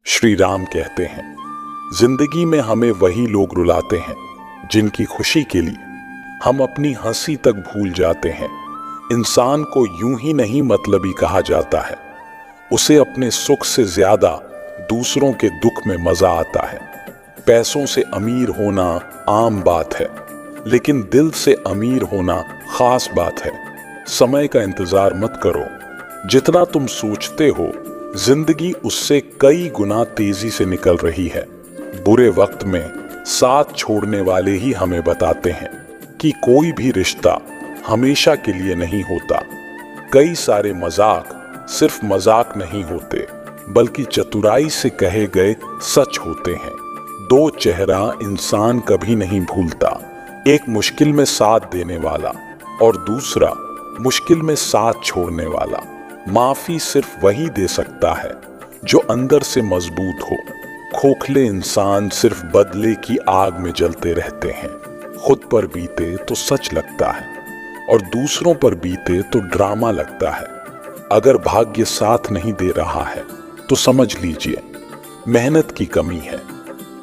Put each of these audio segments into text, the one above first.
श्री राम कहते हैं, जिंदगी में हमें वही लोग रुलाते हैं जिनकी खुशी के लिए हम अपनी हंसी तक भूल जाते हैं। इंसान को यूं ही नहीं मतलबी कहा जाता है, उसे अपने सुख से ज्यादा दूसरों के दुख में मजा आता है। पैसों से अमीर होना आम बात है, लेकिन दिल से अमीर होना खास बात है। समय का इंतजार मत करो, जितना तुम सोचते हो जिंदगी उससे कई गुना तेजी से निकल रही है। बुरे वक्त में साथ छोड़ने वाले ही हमें बताते हैं कि कोई भी रिश्ता हमेशा के लिए नहीं होता। कई सारे मजाक सिर्फ मजाक नहीं होते, बल्कि चतुराई से कहे गए सच होते हैं। दो चेहरा इंसान कभी नहीं भूलता, एक मुश्किल में साथ देने वाला और दूसरा मुश्किल में साथ छोड़ने वाला। माफी सिर्फ वही दे सकता है जो अंदर से मजबूत हो। खोखले इंसान सिर्फ बदले की आग में जलते रहते हैं। खुद पर बीते तो सच लगता है और दूसरों पर बीते तो ड्रामा लगता है। अगर भाग्य साथ नहीं दे रहा है तो समझ लीजिए मेहनत की कमी है।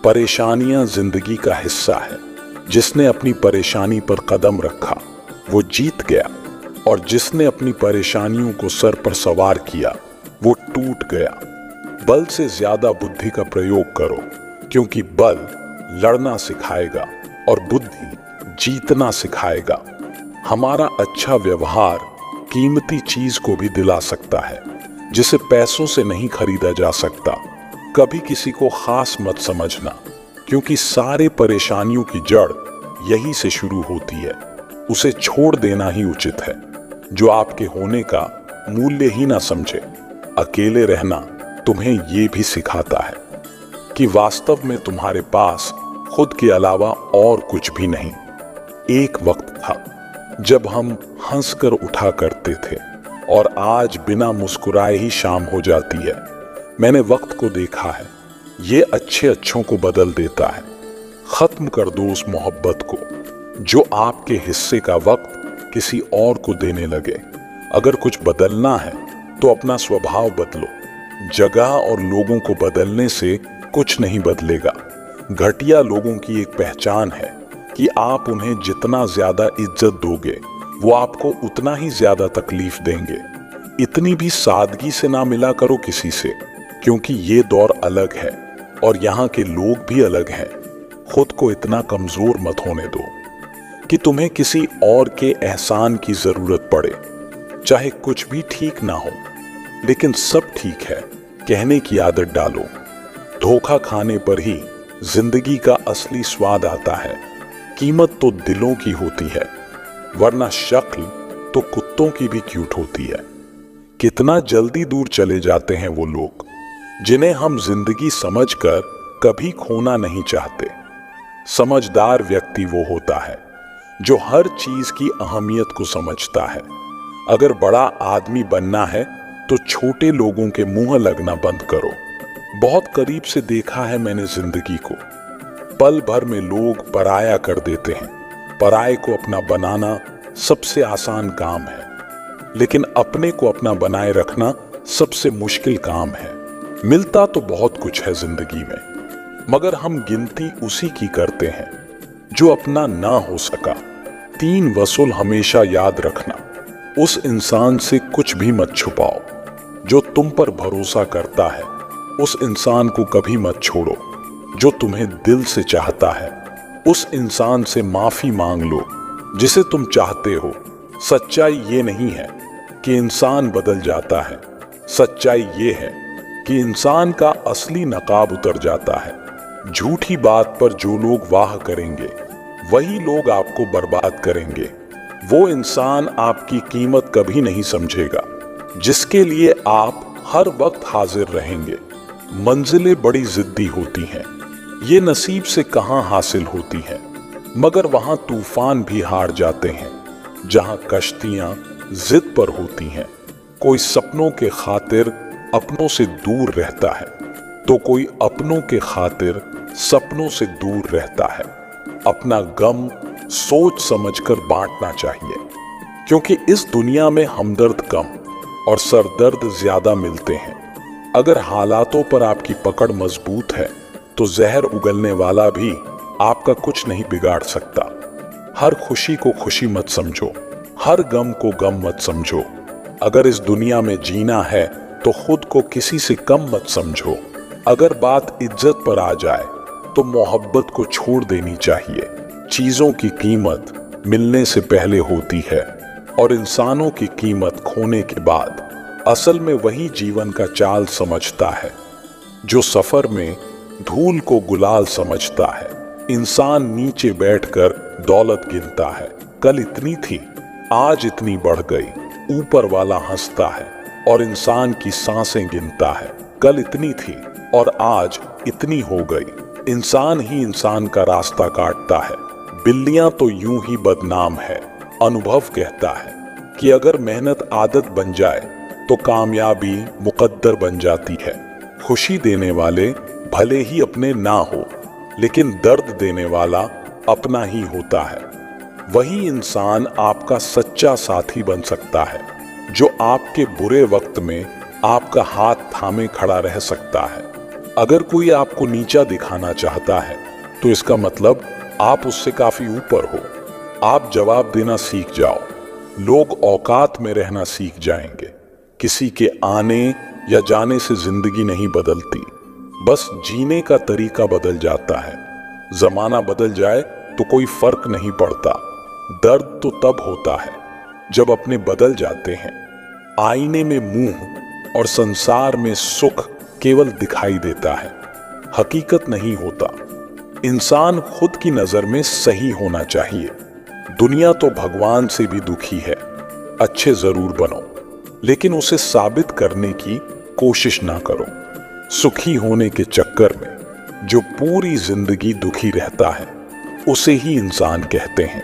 परेशानियां जिंदगी का हिस्सा है। जिसने अपनी परेशानी पर कदम रखा वो जीत गया, और जिसने अपनी परेशानियों को सर पर सवार किया वो टूट गया। बल से ज्यादा बुद्धि का प्रयोग करो, क्योंकि बल लड़ना सिखाएगा और बुद्धि जीतना सिखाएगा। हमारा अच्छा व्यवहार कीमती चीज को भी दिला सकता है, जिसे पैसों से नहीं खरीदा जा सकता। कभी किसी को खास मत समझना, क्योंकि सारे परेशानियों की जड़ यही से शुरू होती है। उसे छोड़ देना ही उचित है जो आपके होने का मूल्य ही ना समझे। अकेले रहना तुम्हें ये भी सिखाता है कि वास्तव में तुम्हारे पास खुद के अलावा और कुछ भी नहीं। एक वक्त था जब हम हंसकर उठा करते थे, और आज बिना मुस्कुराए ही शाम हो जाती है। मैंने वक्त को देखा है, ये अच्छे अच्छों को बदल देता है। खत्म कर दो उस मोहब्बत को जो आपके हिस्से का वक्त किसी और को देने लगे। अगर कुछ बदलना है तो अपना स्वभाव बदलो। जगह और लोगों को बदलने से कुछ नहीं बदलेगा। घटिया लोगों की एक पहचान है कि आप उन्हें जितना ज्यादा इज्जत दोगे वो आपको उतना ही ज्यादा तकलीफ देंगे। इतनी भी सादगी से ना मिला करो किसी से, क्योंकि ये दौर अलग है और यहाँ के लोग भी अलग हैं। खुद को इतना कमजोर मत होने दो कि तुम्हें किसी और के एहसान की जरूरत पड़े। चाहे कुछ भी ठीक ना हो, लेकिन सब ठीक है कहने की आदत डालो। धोखा खाने पर ही जिंदगी का असली स्वाद आता है। कीमत तो दिलों की होती है, वरना शक्ल तो कुत्तों की भी क्यूट होती है। कितना जल्दी दूर चले जाते हैं वो लोग जिन्हें हम जिंदगी समझकर कभी खोना नहीं चाहते। समझदार व्यक्ति वो होता है जो हर चीज की अहमियत को समझता है। अगर बड़ा आदमी बनना है तो छोटे लोगों के मुंह लगना बंद करो। बहुत करीब से देखा है मैंने जिंदगी को। पल भर में लोग पराया कर देते हैं। पराये को अपना बनाना सबसे आसान काम है, लेकिन अपने को अपना बनाए रखना सबसे मुश्किल काम है। मिलता तो बहुत कुछ है जिंदगी में, मगर हम गिनती उसी की करते हैं जो अपना ना हो सका। 3 वसूल हमेशा याद रखना। उस इंसान से कुछ भी मत छुपाओ जो तुम पर भरोसा करता है। उस इंसान को कभी मत छोड़ो जो तुम्हें दिल से चाहता है। उस इंसान से माफी मांग लो जिसे तुम चाहते हो। सच्चाई ये नहीं है कि इंसान बदल जाता है, सच्चाई ये है कि इंसान का असली नकाब उतर जाता है। झूठी बात पर जो लोग वाह करेंगे वही लोग आपको बर्बाद करेंगे। वो इंसान आपकी कीमत कभी नहीं समझेगा जिसके लिए आप हर वक्त हाजिर रहेंगे। मंजिलें बड़ी जिद्दी होती हैं, ये नसीब से कहां हासिल होती हैं, मगर वहां तूफान भी हार जाते हैं जहां कश्तियां जिद पर होती हैं। कोई सपनों के खातिर अपनों से दूर रहता है, तो कोई अपनों के खातिर सपनों से दूर रहता है। अपना गम सोच समझकर बांटना चाहिए, क्योंकि इस दुनिया में हमदर्द कम और सरदर्द ज्यादा मिलते हैं। अगर हालातों पर आपकी पकड़ मजबूत है तो जहर उगलने वाला भी आपका कुछ नहीं बिगाड़ सकता। हर खुशी को खुशी मत समझो, हर गम को गम मत समझो। अगर इस दुनिया में जीना है तो खुद को किसी से कम मत समझो। अगर बात इज्जत पर आ जाए तो मोहब्बत को छोड़ देनी चाहिए। चीजों की कीमत मिलने से पहले होती है और इंसानों की कीमत खोने के बाद। असल में वही जीवन का चाल समझता है जो सफर में धूल को गुलाल समझता है। इंसान नीचे बैठकर दौलत गिनता है। कल इतनी थी, आज इतनी बढ़ गई। ऊपर वाला हंसता है और इंसान की सांसें गिनता है। कल इतनी थी और आज इतनी हो गई। इंसान ही इंसान का रास्ता काटता है। बिल्लियां तो यूं ही बदनाम है। अनुभव कहता है कि अगर मेहनत आदत बन जाए तो कामयाबी मुकद्दर बन जाती है। खुशी देने वाले भले ही अपने ना हो, लेकिन दर्द देने वाला अपना ही होता है। वही इंसान आपका सच्चा साथी बन सकता है जो आपके बुरे वक्त में आपका हाथ थामे खड़ा रह सकता है। अगर कोई आपको नीचा दिखाना चाहता है तो इसका मतलब आप उससे काफी ऊपर हो। आप जवाब देना सीख जाओ, लोग औकात में रहना सीख जाएंगे। किसी के आने या जाने से जिंदगी नहीं बदलती, बस जीने का तरीका बदल जाता है। जमाना बदल जाए तो कोई फर्क नहीं पड़ता। दर्द तो तब होता है जब अपने बदल जाते हैं। आईने में मुंह और संसार में सुख केवल दिखाई देता है, हकीकत नहीं होता। इंसान खुद की नजर में सही होना चाहिए। दुनिया तो भगवान से भी दुखी है। अच्छे जरूर बनो, लेकिन उसे साबित करने की कोशिश ना करो। सुखी होने के चक्कर में जो पूरी जिंदगी दुखी रहता है उसे ही इंसान कहते हैं।